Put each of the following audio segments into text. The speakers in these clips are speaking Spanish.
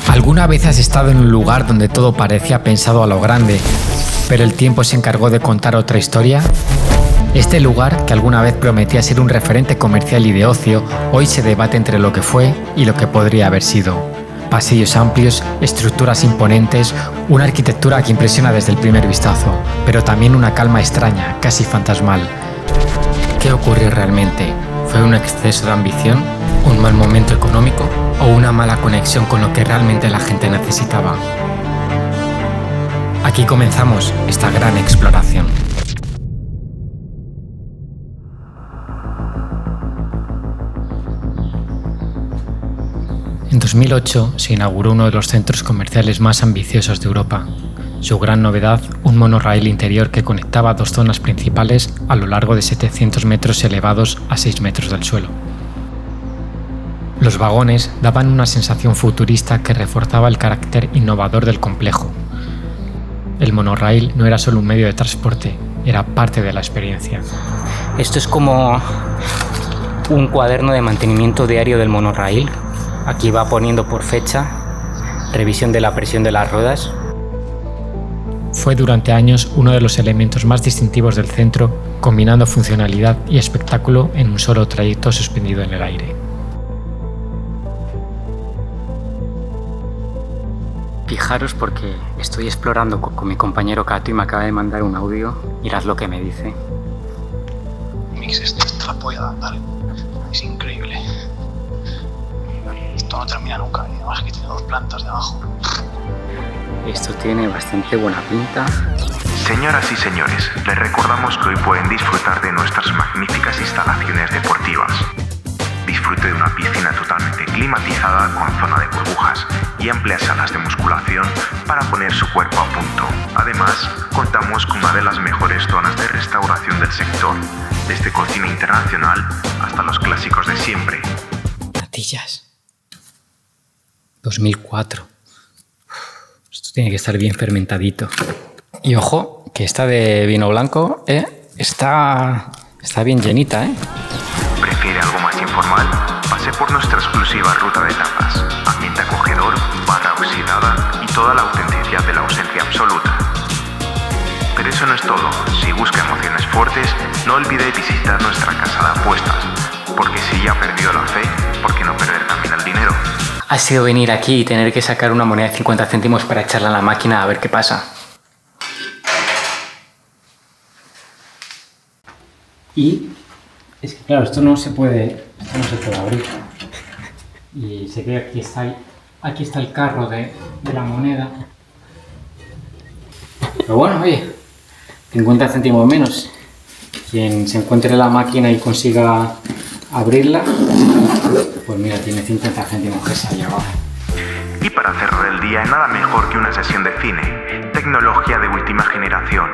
¿Alguna vez has estado en un lugar donde todo parecía pensado a lo grande, pero el tiempo se encargó de contar otra historia? Este lugar, que alguna vez prometía ser un referente comercial y de ocio, hoy se debate entre lo que fue y lo que podría haber sido. Pasillos amplios, estructuras imponentes, una arquitectura que impresiona desde el primer vistazo, pero también una calma extraña, casi fantasmal. ¿Qué ocurrió realmente? ¿Fue un exceso de ambición? ¿Un mal momento económico? ¿O una mala conexión con lo que realmente la gente necesitaba? Aquí comenzamos esta gran exploración. En 2008 se inauguró uno de los centros comerciales más ambiciosos de Europa. Su gran novedad, un monorraíl interior que conectaba dos zonas principales a lo largo de 700 metros elevados a 6 metros del suelo. Los vagones daban una sensación futurista que reforzaba el carácter innovador del complejo. El monorraíl no era solo un medio de transporte, era parte de la experiencia. Esto es como un cuaderno de mantenimiento diario del monorraíl. Aquí va poniendo por fecha, revisión de la presión de las ruedas. Fue durante años uno de los elementos más distintivos del centro, combinando funcionalidad y espectáculo en un solo trayecto suspendido en el aire. Fijaros porque estoy explorando con mi compañero Kato y me acaba de mandar un audio. Mirad lo que me dice. Mix, esto es la polla, dale. Es increíble. Esto no termina nunca, y además que tiene 2 plantas debajo. Esto tiene bastante buena pinta. Señoras y señores, les recordamos que hoy pueden disfrutar de nuestras magníficas instalaciones deportivas. Disfrute de una piscina totalmente climatizada con zona de burbujas y amplias salas de musculación para poner su cuerpo a punto. Además, contamos con una de las mejores zonas de restauración del sector, desde cocina internacional hasta los clásicos de siempre. Natillas. 2004. Esto tiene que estar bien fermentadito. Y ojo, que esta de vino blanco está bien llenita, ¿Prefiere algo más informal? Pase por nuestra exclusiva ruta de tapas, ambiente acogedor, barra oxidada y toda la autenticidad de la ausencia absoluta. Pero eso no es todo. Si busca emociones fuertes, no olvide visitar nuestra casa de apuestas, porque si ya perdió la fe, ¿por qué no perder también el dinero? Ha sido venir aquí y tener que sacar una moneda de 50 céntimos para echarla a la máquina a ver qué pasa. Y es que claro, esto no se puede abrir. Y se ve aquí está el carro de la moneda. Pero bueno, oye, 50 céntimos menos. Quien se encuentre la máquina y consiga abrirla, pues mira, tiene 50 céntimos que se ha llevado. Y para cerrar el día, nada mejor que una sesión de cine, tecnología de última generación,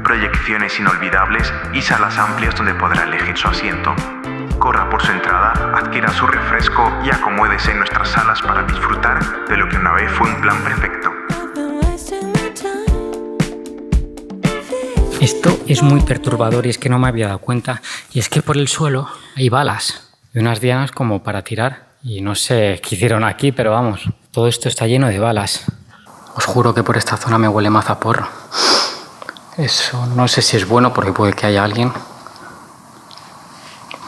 proyecciones inolvidables y salas amplias donde podrá elegir su asiento. Corra por su entrada, adquiera su refresco y acomódese en nuestras salas para disfrutar de lo que una vez fue un plan perfecto. Esto es muy perturbador y es que no me había dado cuenta. Y es que por el suelo hay balas y unas dianas como para tirar. Y no sé qué hicieron aquí, pero vamos, todo esto está lleno de balas. Os juro que por esta zona me huele mazo a porro. Eso no sé si es bueno porque puede que haya alguien.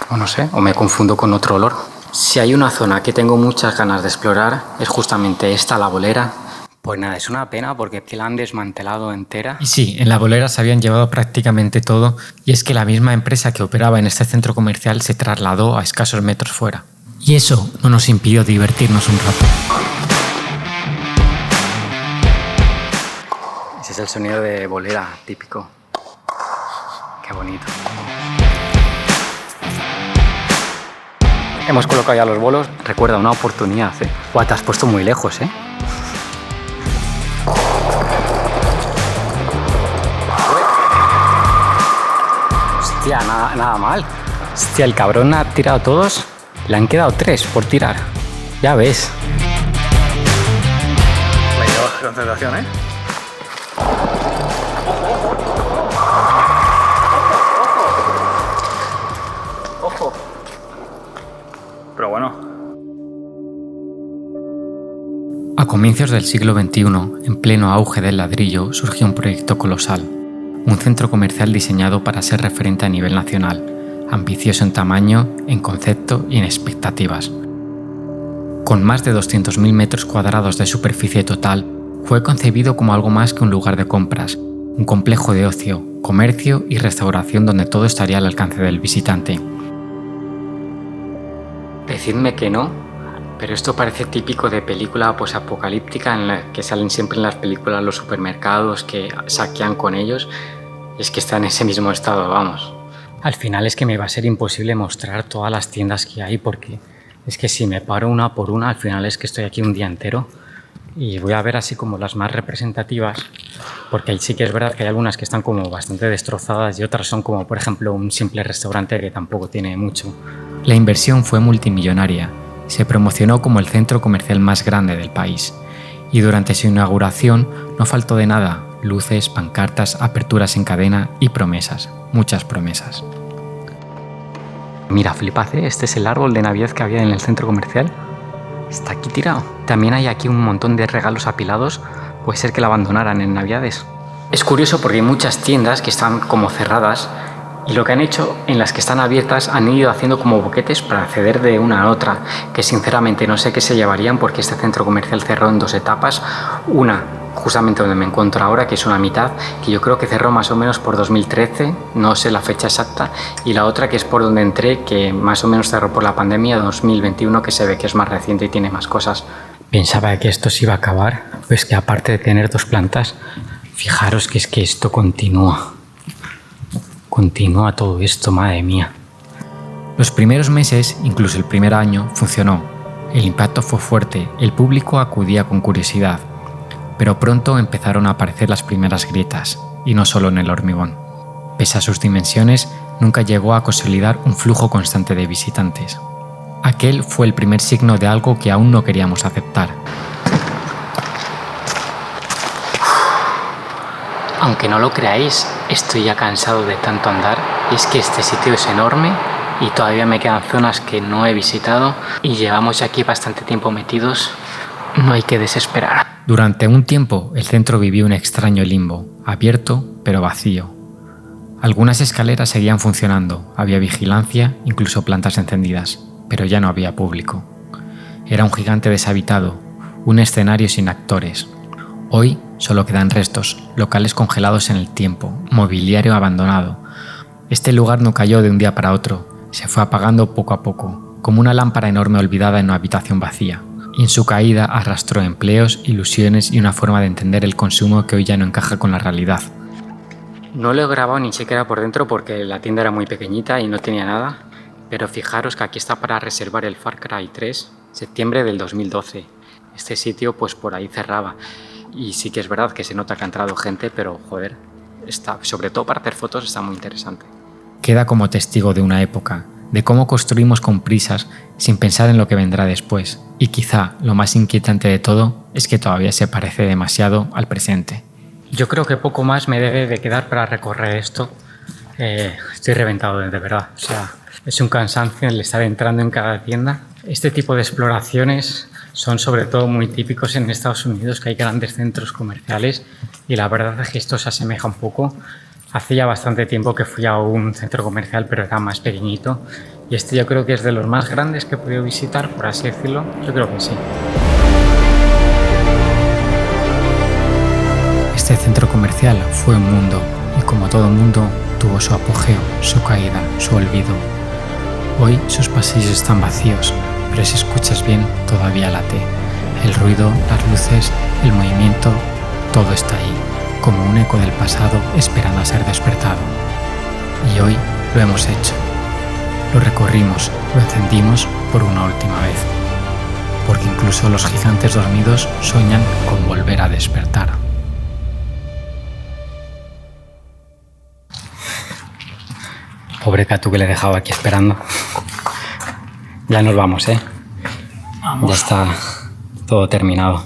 O no sé, o me confundo con otro olor. Si hay una zona que tengo muchas ganas de explorar, es justamente esta, la bolera. Pues nada, es una pena porque la han desmantelado entera. Y sí, en la bolera se habían llevado prácticamente todo, y es que la misma empresa que operaba en este centro comercial se trasladó a escasos metros fuera. Y eso no nos impidió divertirnos un rato. Ese es el sonido de bolera típico. Qué bonito. Hemos colocado ya los bolos. Recuerda, una oportunidad, Guau, te has puesto muy lejos, Hostia, nada mal. Hostia, el cabrón ha tirado todos. Le han quedado 3 por tirar. Ya ves. La llevas concentración, Ojo. Pero bueno. A comienzos del siglo XXI, en pleno auge del ladrillo, surgió un proyecto colosal, un centro comercial diseñado para ser referente a nivel nacional, ambicioso en tamaño, en concepto y en expectativas. Con más de 200.000 metros cuadrados de superficie total, fue concebido como algo más que un lugar de compras, un complejo de ocio, comercio y restauración donde todo estaría al alcance del visitante. Decidme que no, pero esto parece típico de película posapocalíptica en la que salen siempre en las películas los supermercados que saquean con ellos. Es que está en ese mismo estado, vamos. Al final es que me va a ser imposible mostrar todas las tiendas que hay porque es que si me paro una por una, al final es que estoy aquí un día entero y voy a ver así como las más representativas, porque ahí sí que es verdad que hay algunas que están como bastante destrozadas y otras son como, por ejemplo, un simple restaurante que tampoco tiene mucho. La inversión fue multimillonaria. Se promocionó como el centro comercial más grande del país y durante su inauguración no faltó de nada: luces, pancartas, aperturas en cadena y promesas, muchas promesas. Mira, flipad, ¿eh? Este es el árbol de Navidad que había en el centro comercial. Está aquí tirado. También hay aquí un montón de regalos apilados. Puede ser que lo abandonaran en Navidades. Es curioso porque hay muchas tiendas que están como cerradas y lo que han hecho en las que están abiertas han ido haciendo como boquetes para acceder de una a otra, que sinceramente no sé qué se llevarían porque este centro comercial cerró en 2 etapas. Una justamente donde me encuentro ahora, que es una mitad, que yo creo que cerró más o menos por 2013, no sé la fecha exacta, y la otra que es por donde entré, que más o menos cerró por la pandemia, 2021, que se ve que es más reciente y tiene más cosas. Pensaba que esto se iba a acabar, pues que aparte de tener 2 plantas, fijaros que es que esto continúa todo esto, madre mía. Los primeros meses, incluso el primer año, funcionó. El impacto fue fuerte, el público acudía con curiosidad, pero pronto empezaron a aparecer las primeras grietas, y no solo en el hormigón. Pese a sus dimensiones, nunca llegó a consolidar un flujo constante de visitantes. Aquel fue el primer signo de algo que aún no queríamos aceptar. Aunque no lo creáis, estoy ya cansado de tanto andar, y es que este sitio es enorme y todavía me quedan zonas que no he visitado y llevamos aquí bastante tiempo metidos. No hay que desesperar. Durante un tiempo el centro vivió un extraño limbo, abierto pero vacío. Algunas escaleras seguían funcionando, había vigilancia, incluso plantas encendidas, pero ya no había público. Era un gigante deshabitado, un escenario sin actores. Hoy solo quedan restos, locales congelados en el tiempo, mobiliario abandonado. Este lugar no cayó de un día para otro, se fue apagando poco a poco, como una lámpara enorme olvidada en una habitación vacía. Y en su caída arrastró empleos, ilusiones y una forma de entender el consumo que hoy ya no encaja con la realidad. No lo he grabado ni siquiera por dentro porque la tienda era muy pequeñita y no tenía nada, pero fijaros que aquí está para reservar el Far Cry 3, septiembre del 2012. Este sitio pues por ahí cerraba y sí que es verdad que se nota que ha entrado gente, pero joder, está, sobre todo para hacer fotos está muy interesante. Queda como testigo de una época, de cómo construimos con prisas sin pensar en lo que vendrá después. Y quizá lo más inquietante de todo es que todavía se parece demasiado al presente. Yo creo que poco más me debe de quedar para recorrer esto. Estoy reventado de verdad. O sea, es un cansancio el estar entrando en cada tienda. Este tipo de exploraciones son sobre todo muy típicos en Estados Unidos, que hay grandes centros comerciales y la verdad es que esto se asemeja un poco. Hace ya bastante tiempo que fui a un centro comercial, pero era más pequeñito. Y este yo creo que es de los más grandes que he podido visitar, por así decirlo. Yo creo que sí. Este centro comercial fue un mundo, y como todo mundo, tuvo su apogeo, su caída, su olvido. Hoy sus pasillos están vacíos, pero si escuchas bien, todavía late. El ruido, las luces, el movimiento, todo está ahí, como un eco del pasado esperando a ser despertado. Y hoy lo hemos hecho. Lo recorrimos, lo encendimos por una última vez. Porque incluso los gigantes dormidos sueñan con volver a despertar. Pobre Catu que le he dejado aquí esperando. Ya nos vamos, ¿eh? Vamos. Ya está todo terminado.